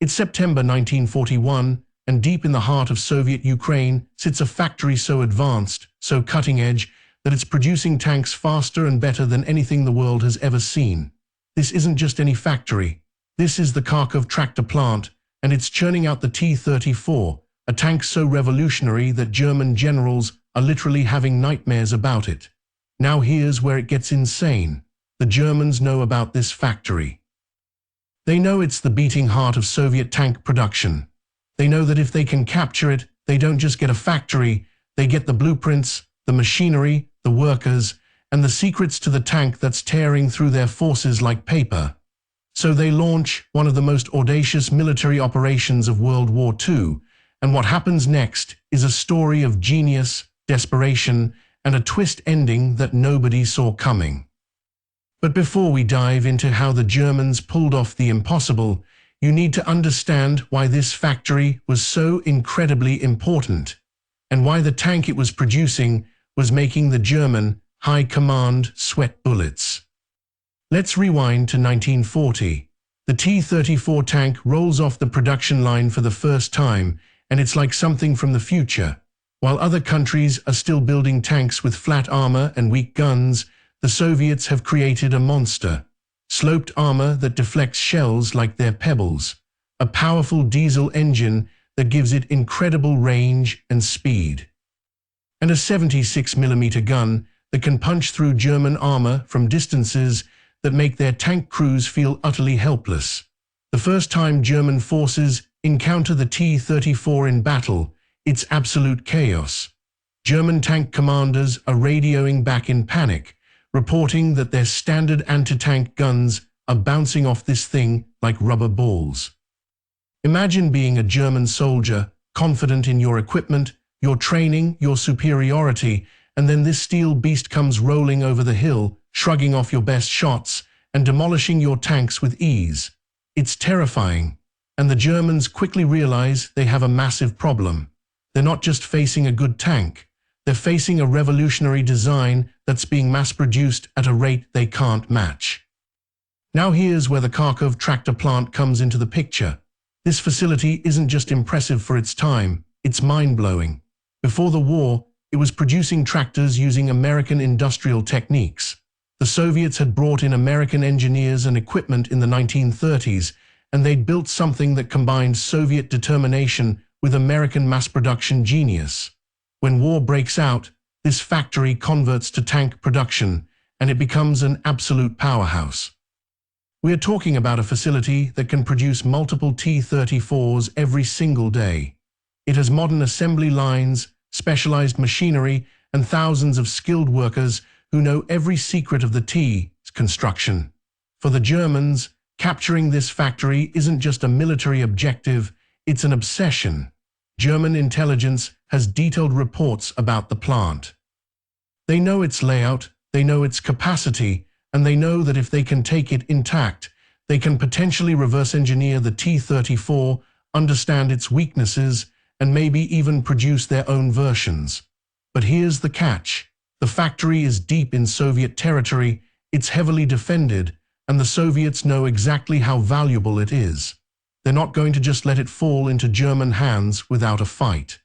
It's September 1941, and deep in the heart of Soviet Ukraine sits a factory so advanced, so cutting-edge, that it's producing tanks faster and better than anything the world has ever seen. This isn't just any factory. This is the Kharkov tractor plant, and it's churning out the T-34, a tank so revolutionary that German generals are literally having nightmares about it. Now here's where it gets insane. The Germans know about this factory. They know it's the beating heart of Soviet tank production. They know that if they can capture it, they don't just get a factory, they get the blueprints, the machinery, the workers, and the secrets to the tank that's tearing through their forces like paper. So they launch one of the most audacious military operations of World War II, and what happens next is a story of genius, desperation, and a twist ending that nobody saw coming. But before we dive into how the Germans pulled off the impossible, you need to understand why this factory was so incredibly important, and why the tank it was producing was making the German high command sweat bullets. Let's rewind to 1940. The T-34 tank rolls off the production line for the first time, and it's like something from the future. While other countries are still building tanks with flat armor and weak guns, the Soviets have created a monster. Sloped armor that deflects shells like they're pebbles. A powerful diesel engine that gives it incredible range and speed. And a 76mm gun that can punch through German armor from distances that make their tank crews feel utterly helpless. The first time German forces encounter the T-34 in battle, it's absolute chaos. German tank commanders are radioing back in panic, reporting that their standard anti-tank guns are bouncing off this thing like rubber balls. Imagine being a German soldier, confident in your equipment, your training, your superiority, and then this steel beast comes rolling over the hill, shrugging off your best shots, and demolishing your tanks with ease. It's terrifying, and the Germans quickly realize they have a massive problem. They're not just facing a good tank. They're facing a revolutionary design that's being mass-produced at a rate they can't match. Now here's where the Kharkov tractor plant comes into the picture. This facility isn't just impressive for its time, it's mind-blowing. Before the war, it was producing tractors using American industrial techniques. The Soviets had brought in American engineers and equipment in the 1930s, and they'd built something that combined Soviet determination with American mass-production genius. When war breaks out, this factory converts to tank production, and it becomes an absolute powerhouse. We are talking about a facility that can produce multiple T-34s every single day. It has modern assembly lines, specialized machinery, and thousands of skilled workers who know every secret of the T's construction. For the Germans, capturing this factory isn't just a military objective, it's an obsession. German intelligence has detailed reports about the plant. They know its layout, they know its capacity, and they know that if they can take it intact, they can potentially reverse engineer the T-34, understand its weaknesses, and maybe even produce their own versions. But here's the catch. The factory is deep in Soviet territory, it's heavily defended, and the Soviets know exactly how valuable it is. They're not going to just let it fall into German hands without a fight.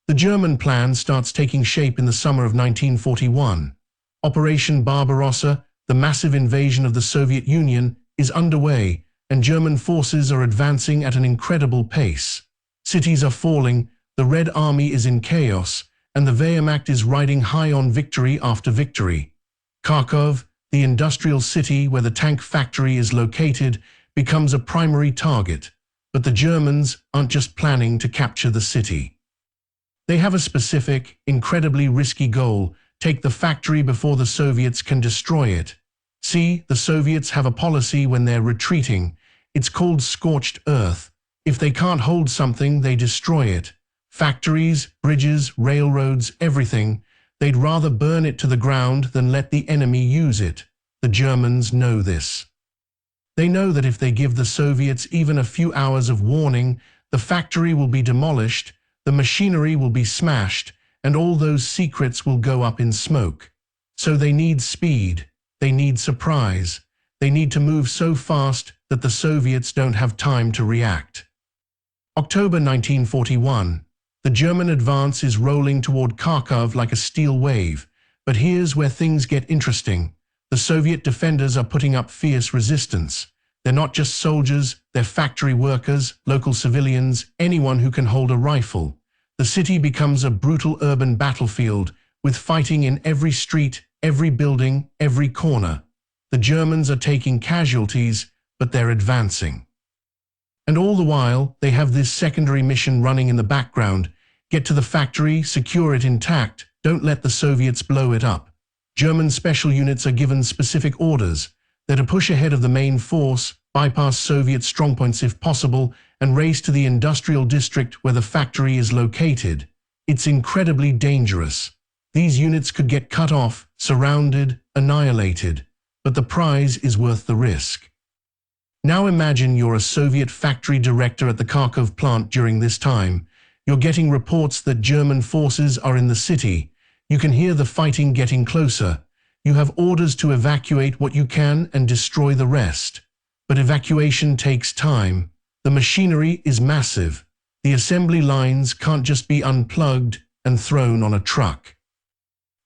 The German plan starts taking shape in the summer of 1941. Operation Barbarossa, the massive invasion of the Soviet Union, is underway, and German forces are advancing at an incredible pace. Cities are falling, the Red Army is in chaos, and the Wehrmacht is riding high on victory after victory. Kharkov, the industrial city where the tank factory is located, becomes a primary target, but the Germans aren't just planning to capture the city. They have a specific, incredibly risky goal: take the factory before the Soviets can destroy it. See, the Soviets have a policy when they're retreating. It's called scorched earth. If they can't hold something, they destroy it. Factories, bridges, railroads, everything. They'd rather burn it to the ground than let the enemy use it. The Germans know this. They know that if they give the Soviets even a few hours of warning, the factory will be demolished, the machinery will be smashed, and all those secrets will go up in smoke. So they need speed, they need surprise, They need to move so fast that the Soviets don't have time to react. October 1941. The German advance is rolling toward Kharkov like a steel wave. But here's where things get interesting. The Soviet defenders are putting up fierce resistance. They're not just soldiers, they're factory workers, local civilians, anyone who can hold a rifle. The city becomes a brutal urban battlefield, with fighting in every street, every building, every corner. The Germans are taking casualties, but they're advancing. And all the while, they have this secondary mission running in the background. Get to the factory, secure it intact, don't let the Soviets blow it up. German special units are given specific orders. They're to push ahead of the main force, bypass Soviet strongpoints if possible, and race to the industrial district where the factory is located. It's incredibly dangerous. These units could get cut off, surrounded, annihilated. But the prize is worth the risk. Now imagine you're a Soviet factory director at the Kharkov plant during this time. You're getting reports that German forces are in the city. You can hear the fighting getting closer. You have orders to evacuate what you can and destroy the rest. But evacuation takes time. The machinery is massive. The assembly lines can't just be unplugged and thrown on a truck.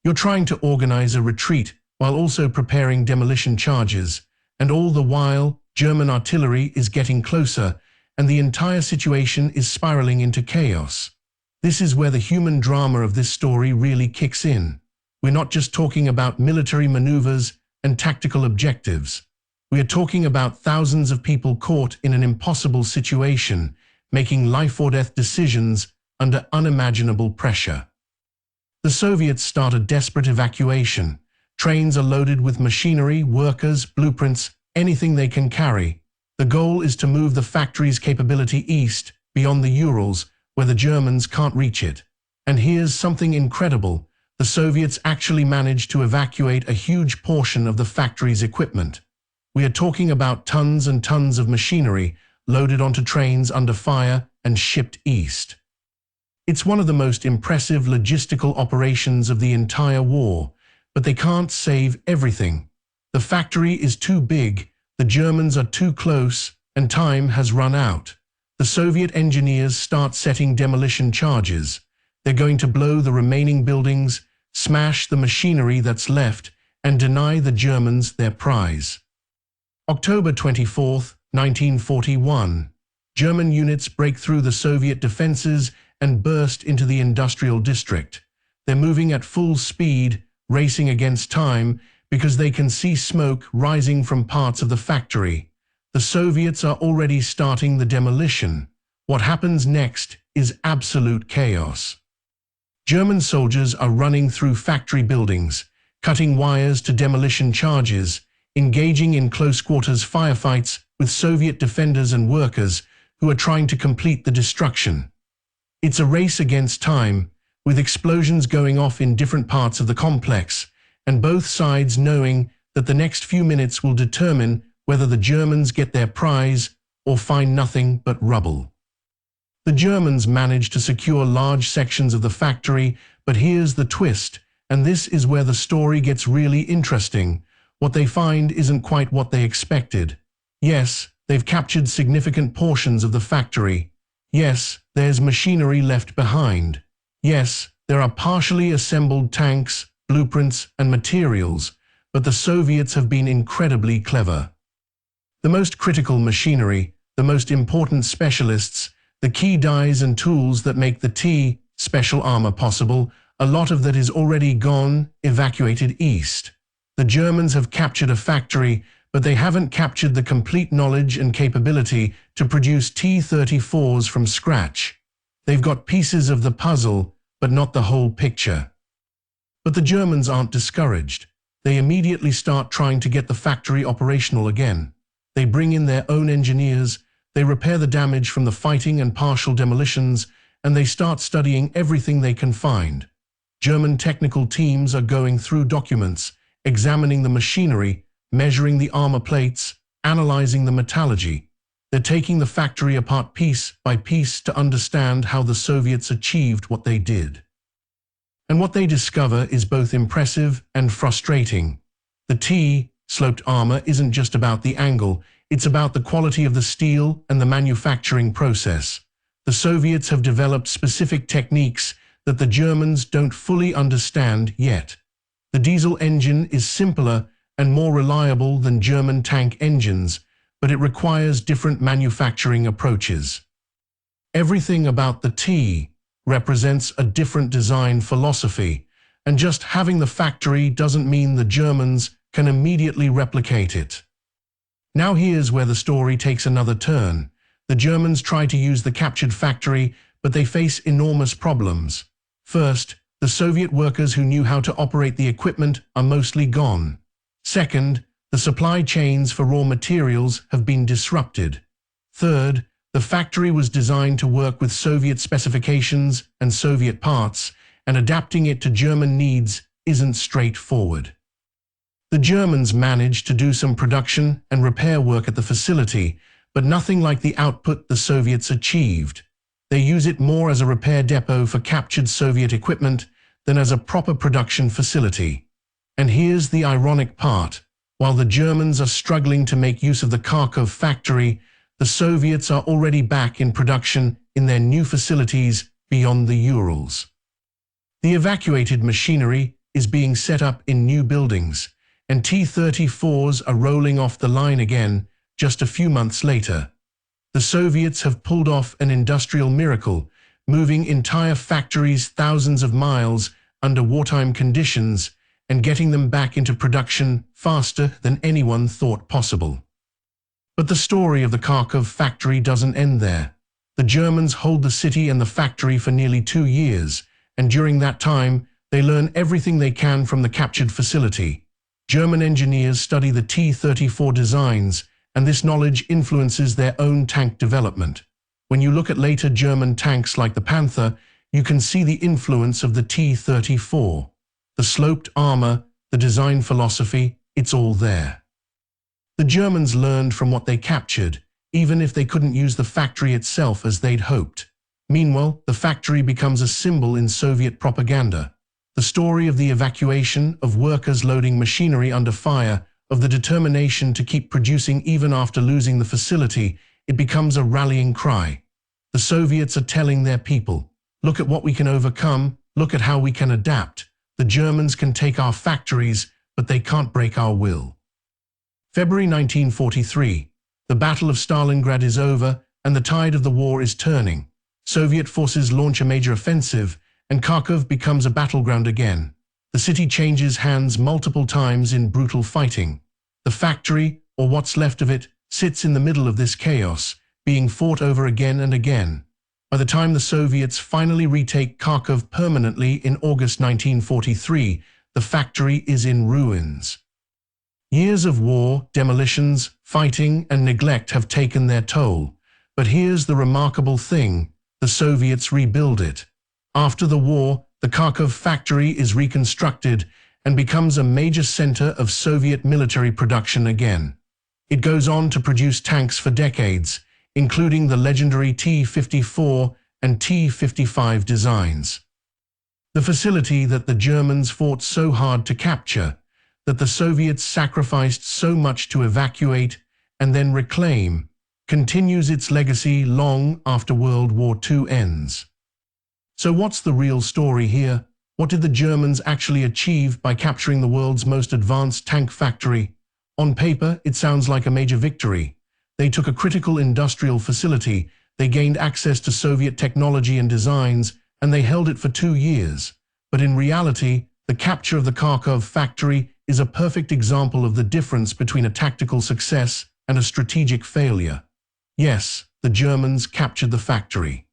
You're trying to organize a retreat while also preparing demolition charges, and all the while, German artillery is getting closer, and the entire situation is spiraling into chaos. This is where the human drama of this story really kicks in. We're not just talking about military maneuvers and tactical objectives. We are talking about thousands of people caught in an impossible situation, making life-or-death decisions under unimaginable pressure. The Soviets start a desperate evacuation. Trains are loaded with machinery, workers, blueprints, anything they can carry. The goal is to move the factory's capability east, beyond the Urals, where the Germans can't reach it. And here's something incredible. The Soviets actually managed to evacuate a huge portion of the factory's equipment. We are talking about tons and tons of machinery loaded onto trains under fire and shipped east. It's one of the most impressive logistical operations of the entire war, but they can't save everything. The factory is too big, the Germans are too close, and time has run out. The Soviet engineers start setting demolition charges. They're going to blow the remaining buildings, smash the machinery that's left, and deny the Germans their prize. October 24, 1941. German units break through the Soviet defenses and burst into the industrial district. They're moving at full speed, racing against time, because they can see smoke rising from parts of the factory. The Soviets are already starting the demolition. What happens next is absolute chaos. German soldiers are running through factory buildings, cutting wires to demolition charges, engaging in close-quarters firefights with Soviet defenders and workers who are trying to complete the destruction. It's a race against time, with explosions going off in different parts of the complex, and both sides knowing that the next few minutes will determine whether the Germans get their prize or find nothing but rubble. The Germans manage to secure large sections of the factory, but here's the twist, and this is where the story gets really interesting. What they find isn't quite what they expected. Yes, they've captured significant portions of the factory. Yes, there's machinery left behind. Yes, there are partially assembled tanks, blueprints, and materials, but the Soviets have been incredibly clever. The most critical machinery, the most important specialists, the key dyes and tools that make the T special armor possible, a lot of that is already gone, evacuated east. The Germans have captured a factory, but they haven't captured the complete knowledge and capability to produce T-34s from scratch. They've got pieces of the puzzle, but not the whole picture. But the Germans aren't discouraged. They immediately start trying to get the factory operational again. They bring in their own engineers, they repair the damage from the fighting and partial demolitions, and they start studying everything they can find. German technical teams are going through documents, examining the machinery, measuring the armor plates, analyzing the metallurgy. They're taking the factory apart piece by piece to understand how the Soviets achieved what they did. And what they discover is both impressive and frustrating. The T Sloped armor isn't just about the angle, it's about the quality of the steel and the manufacturing process. The Soviets have developed specific techniques that the Germans don't fully understand yet. The diesel engine is simpler and more reliable than German tank engines, but it requires different manufacturing approaches. Everything about the T represents a different design philosophy, and just having the factory doesn't mean the Germans can immediately replicate it. Now here's where the story takes another turn. The Germans try to use the captured factory, but they face enormous problems. First, the Soviet workers who knew how to operate the equipment are mostly gone. Second, the supply chains for raw materials have been disrupted. Third, the factory was designed to work with Soviet specifications and Soviet parts, and adapting it to German needs isn't straightforward. The Germans managed to do some production and repair work at the facility, but nothing like the output the Soviets achieved. They use it more as a repair depot for captured Soviet equipment than as a proper production facility. And here's the ironic part. While the Germans are struggling to make use of the Kharkov factory, the Soviets are already back in production in their new facilities beyond the Urals. The evacuated machinery is being set up in new buildings, and T-34s are rolling off the line again just a few months later. The Soviets have pulled off an industrial miracle, moving entire factories thousands of miles under wartime conditions and getting them back into production faster than anyone thought possible. But the story of the Kharkov factory doesn't end there. The Germans hold the city and the factory for nearly 2 years, and during that time, they learn everything they can from the captured facility. German engineers study the T-34 designs, and this knowledge influences their own tank development. When you look at later German tanks like the Panther, you can see the influence of the T-34. The sloped armor, the design philosophy, it's all there. The Germans learned from what they captured, even if they couldn't use the factory itself as they'd hoped. Meanwhile, the factory becomes a symbol in Soviet propaganda. The story of the evacuation, of workers loading machinery under fire, of the determination to keep producing even after losing the facility, it becomes a rallying cry. The Soviets are telling their people, look at what we can overcome, look at how we can adapt. The Germans can take our factories, but they can't break our will. February 1943. The Battle of Stalingrad is over, and the tide of the war is turning. Soviet forces launch a major offensive, and Kharkov becomes a battleground again. The city changes hands multiple times in brutal fighting. The factory, or what's left of it, sits in the middle of this chaos, being fought over again and again. By the time the Soviets finally retake Kharkov permanently in August 1943, the factory is in ruins. Years of war, demolitions, fighting, and neglect have taken their toll. But here's the remarkable thing: the Soviets rebuild it. After the war, the Kharkov factory is reconstructed and becomes a major center of Soviet military production again. It goes on to produce tanks for decades, including the legendary T-54 and T-55 designs. The facility that the Germans fought so hard to capture, that the Soviets sacrificed so much to evacuate and then reclaim, continues its legacy long after World War II ends. So what's the real story here? What did the Germans actually achieve by capturing the world's most advanced tank factory? On paper, it sounds like a major victory. They took a critical industrial facility, they gained access to Soviet technology and designs, and they held it for 2 years. But in reality, the capture of the Kharkov factory is a perfect example of the difference between a tactical success and a strategic failure. Yes, the Germans captured the factory.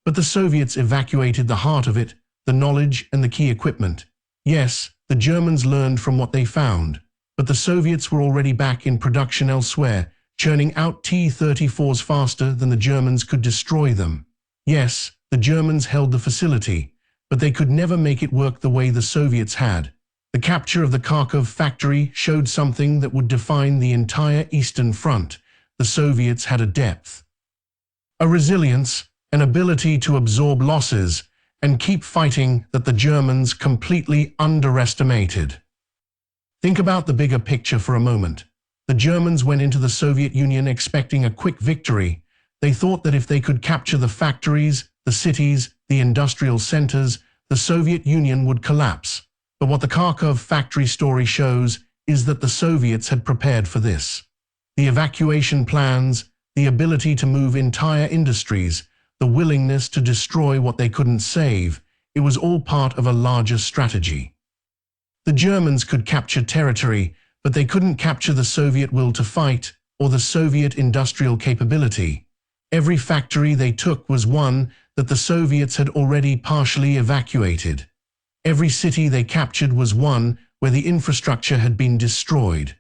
But the Soviets evacuated the heart of it, the knowledge and the key equipment. Yes, the Germans learned from what they found, but the Soviets were already back in production elsewhere, churning out T-34s faster than the Germans could destroy them. Yes, the Germans held the facility, but they could never make it work the way the Soviets had. The capture of the Kharkov factory showed something that would define the entire Eastern Front. The Soviets had a depth, a resilience, an ability to absorb losses and keep fighting that the Germans completely underestimated. Think about the bigger picture for a moment. The Germans went into the Soviet Union expecting a quick victory. They thought that if they could capture the factories, the cities, the industrial centers, the Soviet Union would collapse. But what the Kharkov factory story shows is that the Soviets had prepared for this. The evacuation plans, the ability to move entire industries, the willingness to destroy what they couldn't save, it was all part of a larger strategy. The Germans could capture territory, but they couldn't capture the Soviet will to fight or the Soviet industrial capability. Every factory they took was one that the Soviets had already partially evacuated. Every city they captured was one where the infrastructure had been destroyed.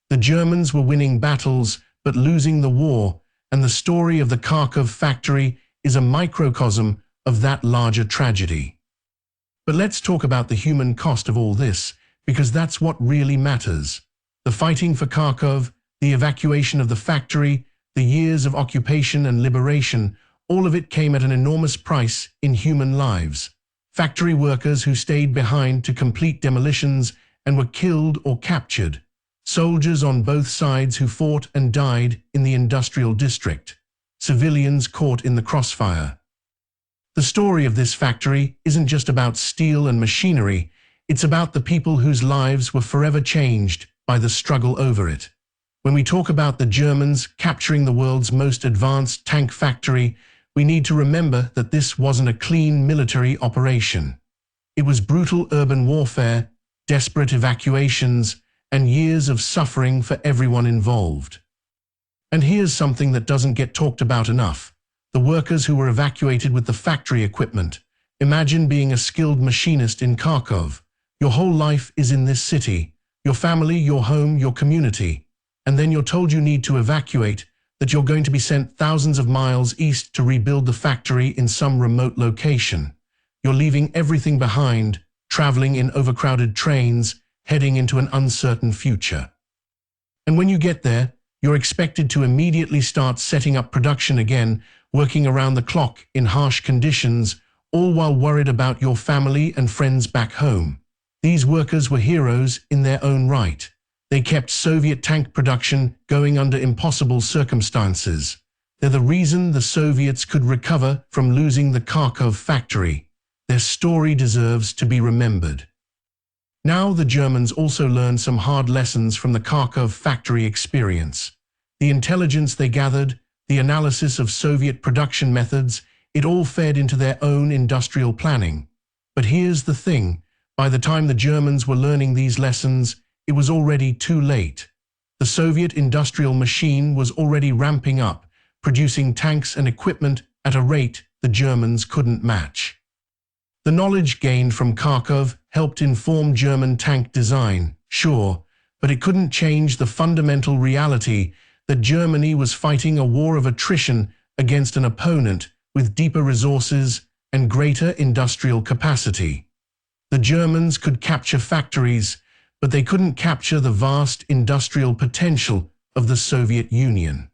The Germans were winning battles but losing the war, and the story of the Kharkov factory is a microcosm of that larger tragedy. But let's talk about the human cost of all this, because that's what really matters. The fighting for Kharkov, the evacuation of the factory, the years of occupation and liberation, all of it came at an enormous price in human lives. Factory workers who stayed behind to complete demolitions and were killed or captured. Soldiers on both sides who fought and died in the industrial district. Civilians caught in the crossfire. The story of this factory isn't just about steel and machinery, it's about the people whose lives were forever changed by the struggle over it. When we talk about the Germans capturing the world's most advanced tank factory, we need to remember that this wasn't a clean military operation. It was brutal urban warfare, desperate evacuations, and years of suffering for everyone involved. And here's something that doesn't get talked about enough. The workers who were evacuated with the factory equipment. Imagine being a skilled machinist in Kharkov. Your whole life is in this city, your family, your home, your community. And then you're told you need to evacuate, that you're going to be sent thousands of miles east to rebuild the factory in some remote location. You're leaving everything behind, traveling in overcrowded trains, heading into an uncertain future. And when you get there, you're expected to immediately start setting up production again, working around the clock in harsh conditions, all while worried about your family and friends back home. These workers were heroes in their own right. They kept Soviet tank production going under impossible circumstances. They're the reason the Soviets could recover from losing the Kharkov factory. Their story deserves to be remembered. Now the Germans also learned some hard lessons from the Kharkov factory experience. The intelligence they gathered, the analysis of Soviet production methods, it all fed into their own industrial planning. But here's the thing, by the time the Germans were learning these lessons, it was already too late. The Soviet industrial machine was already ramping up, producing tanks and equipment at a rate the Germans couldn't match. The knowledge gained from Kharkov helped inform German tank design, sure, but it couldn't change the fundamental reality that Germany was fighting a war of attrition against an opponent with deeper resources and greater industrial capacity. The Germans could capture factories, but they couldn't capture the vast industrial potential of the Soviet Union.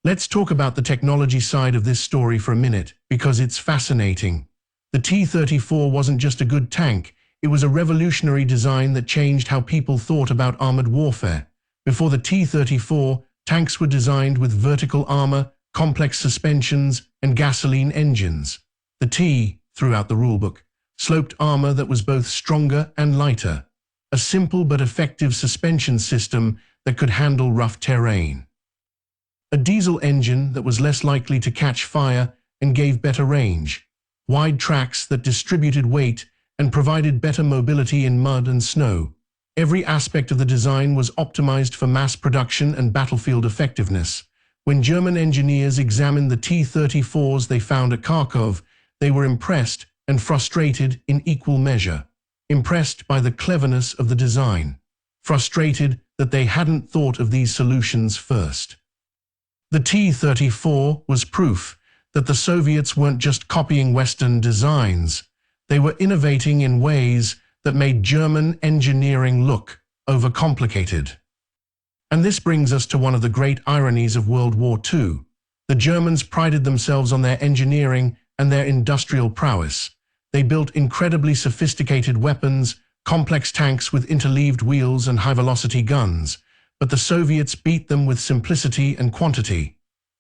Let's talk about the technology side of this story for a minute, because it's fascinating. The T-34 wasn't just a good tank, it was a revolutionary design that changed how people thought about armored warfare. Before the T-34, tanks were designed with vertical armor, complex suspensions, and gasoline engines. The T, throughout the rulebook, sloped armor that was both stronger and lighter. A simple but effective suspension system that could handle rough terrain. A diesel engine that was less likely to catch fire and gave better range. Wide tracks that distributed weight and provided better mobility in mud and snow. Every aspect of the design was optimized for mass production and battlefield effectiveness. When German engineers examined the T-34s they found at Kharkov, they were impressed and frustrated in equal measure. Impressed by the cleverness of the design. Frustrated that they hadn't thought of these solutions first. The T-34 was proof that the Soviets weren't just copying Western designs. They were innovating in ways that made German engineering look overcomplicated. And this brings us to one of the great ironies of World War II. The Germans prided themselves on their engineering and their industrial prowess. They built incredibly sophisticated weapons, complex tanks with interleaved wheels and high-velocity guns, but the Soviets beat them with simplicity and quantity.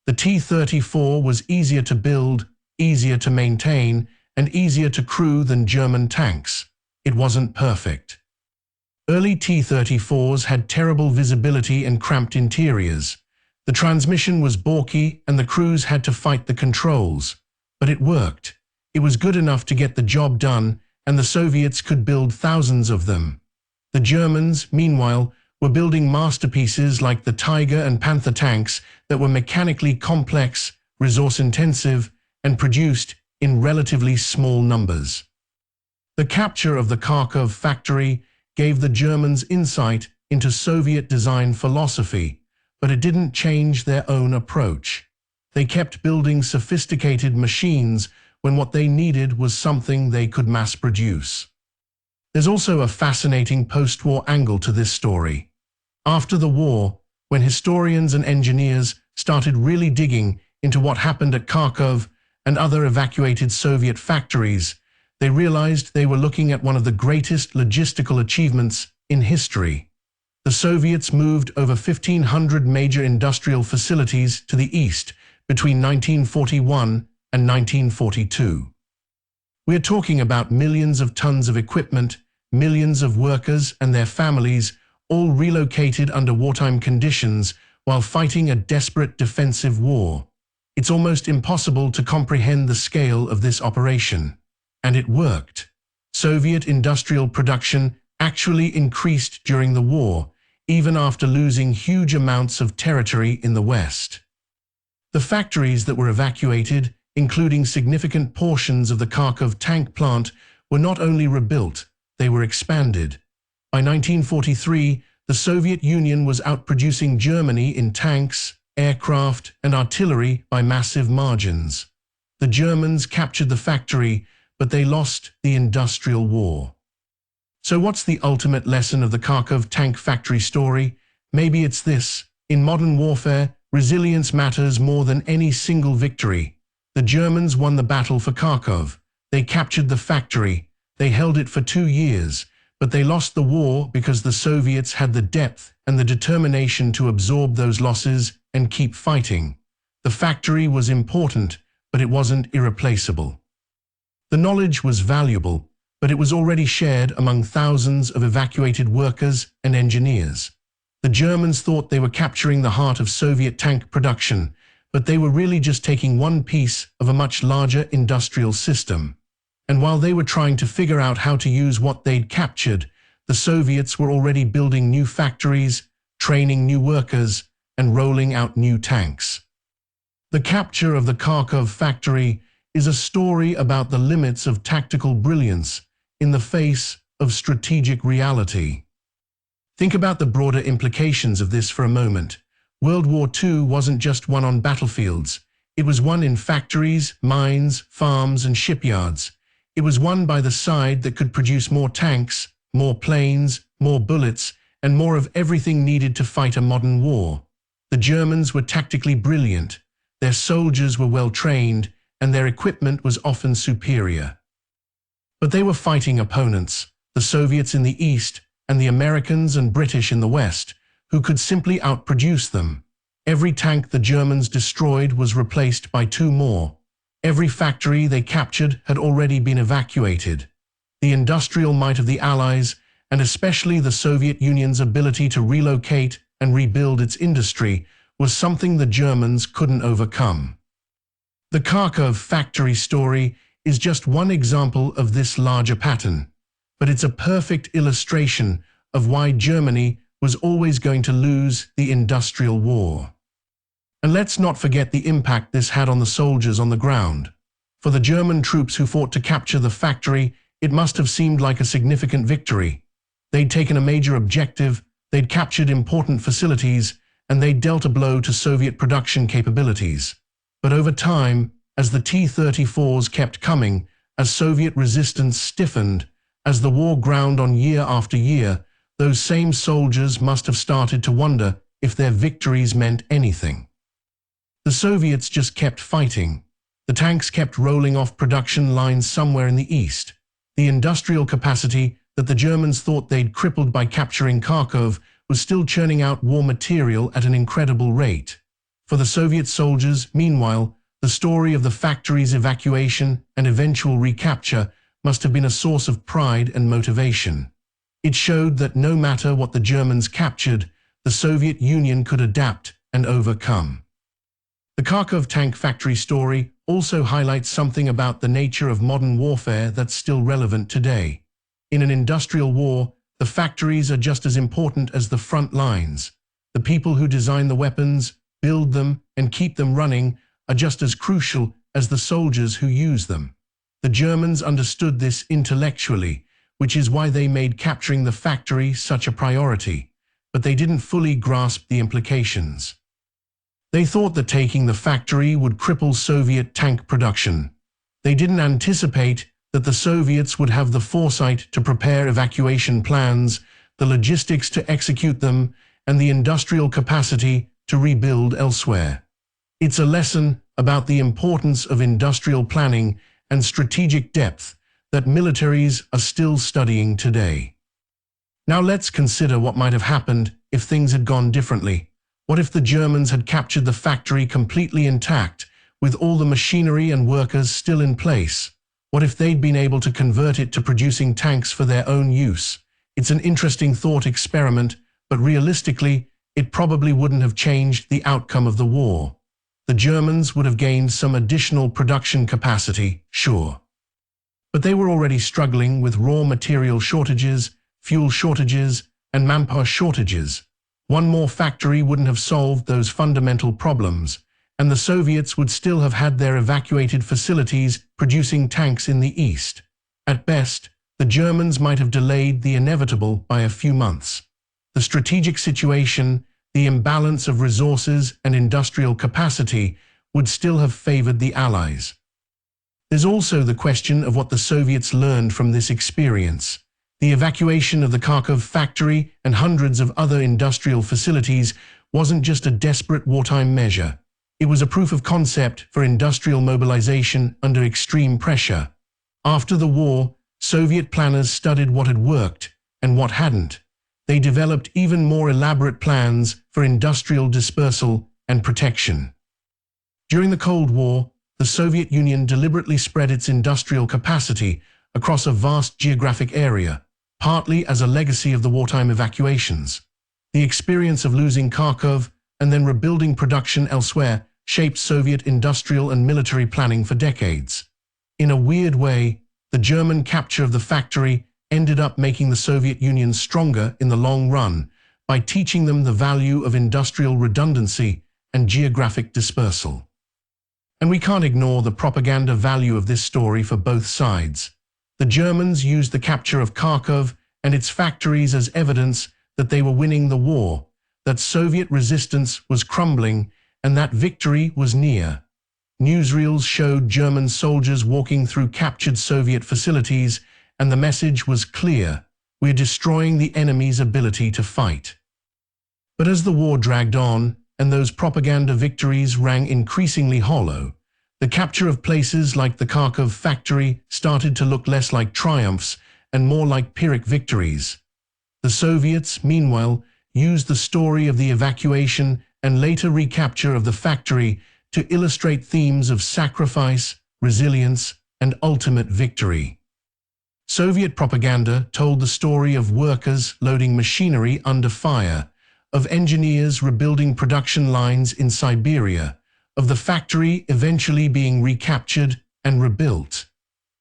The T-34 was easier to build, easier to maintain, and easier to crew than German tanks. It wasn't perfect. Early T-34s had terrible visibility and cramped interiors. The transmission was balky and the crews had to fight the controls. But it worked. It was good enough to get the job done, and the Soviets could build thousands of them. The Germans, meanwhile, were building masterpieces like the Tiger and Panther tanks that were mechanically complex, resource-intensive, and produced in relatively small numbers. The capture of the Kharkov factory gave the Germans insight into Soviet design philosophy, but it didn't change their own approach. They kept building sophisticated machines when what they needed was something they could mass produce. There's also a fascinating post-war angle to this story. After the war, when historians and engineers started really digging into what happened at Kharkov and other evacuated Soviet factories, they realized they were looking at one of the greatest logistical achievements in history. The Soviets moved over 1,500 major industrial facilities to the east between 1941 and 1942. We're talking about millions of tons of equipment, millions of workers and their families, all relocated under wartime conditions while fighting a desperate defensive war. It's almost impossible to comprehend the scale of this operation. And it worked. Soviet industrial production actually increased during the war, even after losing huge amounts of territory in the West. The factories that were evacuated, including significant portions of the Kharkov tank plant, were not only rebuilt, they were expanded. By 1943, the Soviet Union was outproducing Germany in tanks, aircraft, and artillery by massive margins. The Germans captured the factory, but they lost the industrial war. So what's the ultimate lesson of the Kharkov tank factory story? Maybe it's this: in modern warfare, resilience matters more than any single victory. The Germans won the battle for Kharkov. They captured the factory. They held it for 2 years, but they lost the war because the Soviets had the depth and the determination to absorb those losses and keep fighting. The factory was important, but it wasn't irreplaceable. The knowledge was valuable, but it was already shared among thousands of evacuated workers and engineers. The Germans thought they were capturing the heart of Soviet tank production, but they were really just taking one piece of a much larger industrial system. And while they were trying to figure out how to use what they'd captured, the Soviets were already building new factories, training new workers, and rolling out new tanks. The capture of the Kharkov factory is a story about the limits of tactical brilliance in the face of strategic reality. Think about the broader implications of this for a moment. World War II wasn't just won on battlefields. It was won in factories, mines, farms, and shipyards. It was won by the side that could produce more tanks, more planes, more bullets, and more of everything needed to fight a modern war. The Germans were tactically brilliant. Their soldiers were well trained, and their equipment was often superior. But they were fighting opponents, the Soviets in the East and the Americans and British in the West, who could simply outproduce them. Every tank the Germans destroyed was replaced by 2 more. Every factory they captured had already been evacuated. The industrial might of the Allies, and especially the Soviet Union's ability to relocate and rebuild its industry, was something the Germans couldn't overcome. The Kharkov factory story is just one example of this larger pattern, but it's a perfect illustration of why Germany was always going to lose the industrial war. And let's not forget the impact this had on the soldiers on the ground. For the German troops who fought to capture the factory, it must have seemed like a significant victory. They'd taken a major objective, they'd captured important facilities, and they'd dealt a blow to Soviet production capabilities. But over time, as the T-34s kept coming, as Soviet resistance stiffened, as the war ground on year after year, those same soldiers must have started to wonder if their victories meant anything. The Soviets just kept fighting. The tanks kept rolling off production lines somewhere in the east. The industrial capacity that the Germans thought they'd crippled by capturing Kharkov was still churning out war material at an incredible rate. For the Soviet soldiers, meanwhile, the story of the factory's evacuation and eventual recapture must have been a source of pride and motivation. It showed that no matter what the Germans captured, the Soviet Union could adapt and overcome. The Kharkov tank factory story also highlights something about the nature of modern warfare that's still relevant today. In an industrial war, the factories are just as important as the front lines. The people who design the weapons, build them, and keep them running are just as crucial as the soldiers who use them. The Germans understood this intellectually, which is why they made capturing the factory such a priority, but they didn't fully grasp the implications. They thought that taking the factory would cripple Soviet tank production. They didn't anticipate that the Soviets would have the foresight to prepare evacuation plans, the logistics to execute them, and the industrial capacity to rebuild elsewhere. It's a lesson about the importance of industrial planning and strategic depth that militaries are still studying today. Now let's consider what might have happened if things had gone differently. What if the Germans had captured the factory completely intact, with all the machinery and workers still in place? What if they'd been able to convert it to producing tanks for their own use? It's an interesting thought experiment, but realistically, it probably wouldn't have changed the outcome of the war. The Germans would have gained some additional production capacity, sure. But they were already struggling with raw material shortages, fuel shortages, and manpower shortages. One more factory wouldn't have solved those fundamental problems, and the Soviets would still have had their evacuated facilities producing tanks in the east. At best, the Germans might have delayed the inevitable by a few months. The strategic situation, the imbalance of resources and industrial capacity would still have favored the Allies. There's also the question of what the Soviets learned from this experience. The evacuation of the Kharkov factory and hundreds of other industrial facilities wasn't just a desperate wartime measure. It was a proof of concept for industrial mobilization under extreme pressure. After the war, Soviet planners studied what had worked and what hadn't. They developed even more elaborate plans for industrial dispersal and protection. During the Cold War, the Soviet Union deliberately spread its industrial capacity across a vast geographic area, partly as a legacy of the wartime evacuations. The experience of losing Kharkov and then rebuilding production elsewhere shaped Soviet industrial and military planning for decades. In a weird way, the German capture of the factory ended up making the Soviet Union stronger in the long run by teaching them the value of industrial redundancy and geographic dispersal. And we can't ignore the propaganda value of this story for both sides. The Germans used the capture of Kharkov and its factories as evidence that they were winning the war, that Soviet resistance was crumbling, and that victory was near. Newsreels showed German soldiers walking through captured Soviet facilities, and the message was clear: we're destroying the enemy's ability to fight. But as the war dragged on, and those propaganda victories rang increasingly hollow, the capture of places like the Kharkov factory started to look less like triumphs and more like Pyrrhic victories. The Soviets, meanwhile, used the story of the evacuation and later recapture of the factory to illustrate themes of sacrifice, resilience, and ultimate victory. Soviet propaganda told the story of workers loading machinery under fire, of engineers rebuilding production lines in Siberia, of the factory eventually being recaptured and rebuilt.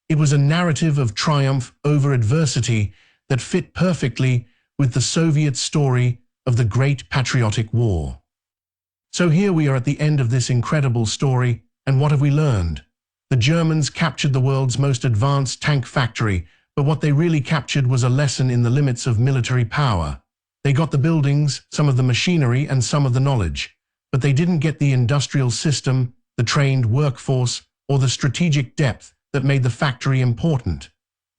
It was a narrative of triumph over adversity that fit perfectly with the Soviet story of the Great Patriotic War. So here we are at the end of this incredible story, and what have we learned? The Germans captured the world's most advanced tank factory, but what they really captured was a lesson in the limits of military power. They got the buildings, some of the machinery, and some of the knowledge, but they didn't get the industrial system, the trained workforce, or the strategic depth that made the factory important.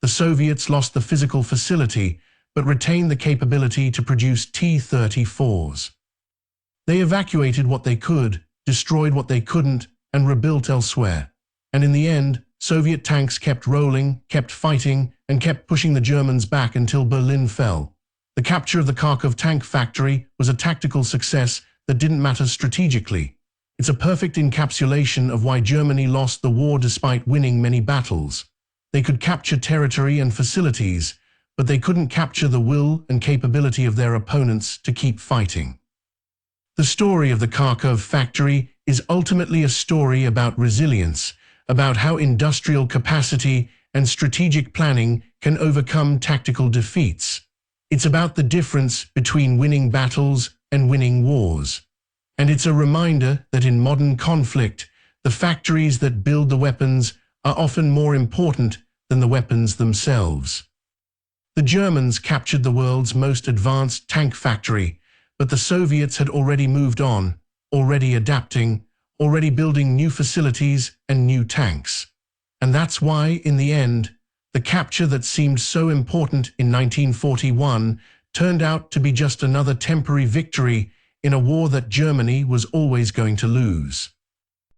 The Soviets lost the physical facility, but retained the capability to produce T-34s. They evacuated what they could, destroyed what they couldn't, and rebuilt elsewhere. And in the end, Soviet tanks kept rolling, kept fighting, and kept pushing the Germans back until Berlin fell. The capture of the Kharkov tank factory was a tactical success that didn't matter strategically. It's a perfect encapsulation of why Germany lost the war despite winning many battles. They could capture territory and facilities, but they couldn't capture the will and capability of their opponents to keep fighting. The story of the Kharkov factory is ultimately a story about resilience, about how industrial capacity and strategic planning can overcome tactical defeats. It's about the difference between winning battles and winning wars. And it's a reminder that in modern conflict, the factories that build the weapons are often more important than the weapons themselves. The Germans captured the world's most advanced tank factory, but the Soviets had already moved on, already adapting, already building new facilities and new tanks. And that's why, in the end, the capture that seemed so important in 1941 turned out to be just another temporary victory in a war that Germany was always going to lose.